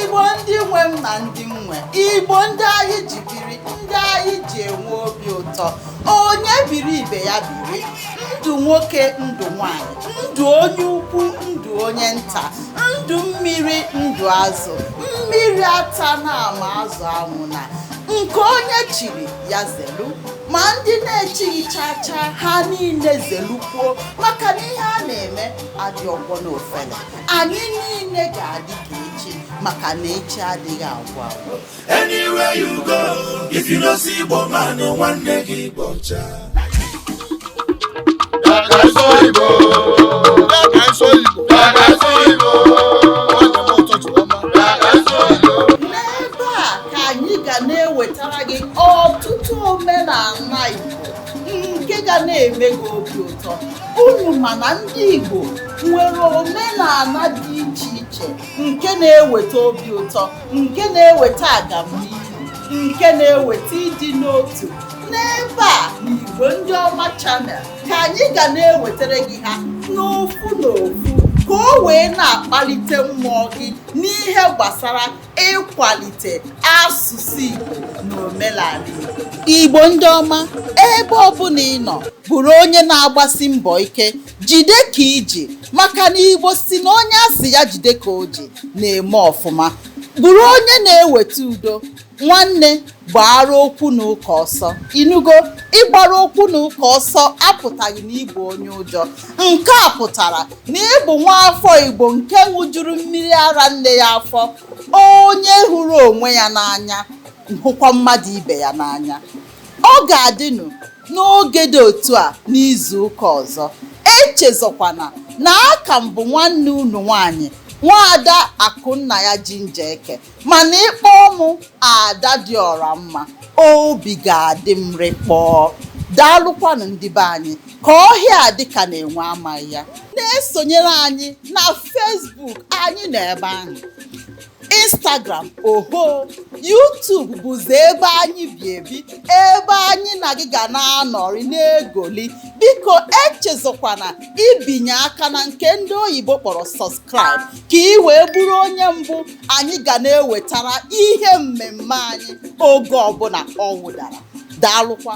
Igbo ndị nwe m na ndị nwe Igbo ndị anyị ji biri, ndị anyị ji enwe obi ụtọ. Onye biri ibe ya biri, ndụ nwoke ndụ nwanyị, ndụ onye ukwu ndụ onye nta, ndụ mmiri ndụ azụ, mmiri ata na ama azụ anwụ na nke onye chiri ya zelu, ma ndị na-echighị chacha ha niile zelukwuo, maka na ihe a na-eme adị ọgbọ n'ofele. Anyị niile ga-adị ka echi, maka na echi adịghị agwụ agwụ. Anywhere you go, if you don't see Igbo man, nwanne gị bọcha. N'ebe a ka anyị ga na-ewetara gị ọtụtụ omenala Igbo nke ga na-eme gị obi ụtọ. Unu ma na ndị Igbo nwere omenala dị iche iche nke na-eweta obi ụtọ, nke na-eweta agamnihu, nke na-eweta ịdị n'otu. N'ebe a n'Igbo Ndị Ọma Channel ka anyị ga na-ewetara gị ha n'ofu n'ofu, ka o wee na-akpalite mmụọ gị n'ihe gbasara ịkwalite asụsụ Igbo na omenala Igbo. Igbo ndị ọma, ebe ọbụla ị nọ, bụrụ onye na-agbasi mbọ ike, jide ka iji, maka na Igbo si na onye asị ya jide ka o ji na-eme ọfụma. Bụrụ onye na-eweta udo. Nwanne, gbara okwu na ụka ọsọ. Inugo, ịgbara okwu na ụka ọsọ apụtaghị na ịbụ onye ụjọ. Nke a pụtara na ịbụ nwa afọ Igbo nke ṅụjuru mmiri ara nne ya afọ, onye hụrụ onwe ya n'anya, hụkwa mmadụ ibe ya n'anya. Ọ ga-adịnụ n'oge dị otu a n'izu ụka ọzọ. Echezọkwana na aka m bụ nwanne unu nwanyị, Nwaada Akụnnaya Jinjeke, mana ịkpọ mụ Ada dị ọra mma, obi ga-adị m rịkpọọ. Daalụkwanụ ndị be anyị, ka ọhịa dịka na-enwe amaghị ya. Na-esonyere anyị na Facebook, anyị nọ ebe ahụ, Instagram, oho, YouTube bụzi ebe anyị bi ebi, ebe anyị na gị ga na-anọrị na-egoli. Biko echezọkwana ibinye aka na nke ndị oyibo kpọrọ subscribe, ka ị wee bụrụ onye mbụ anyị ga na-ewetara ihe mmemme anyị oge ọbụla ọ wụdara. Daalụkwa.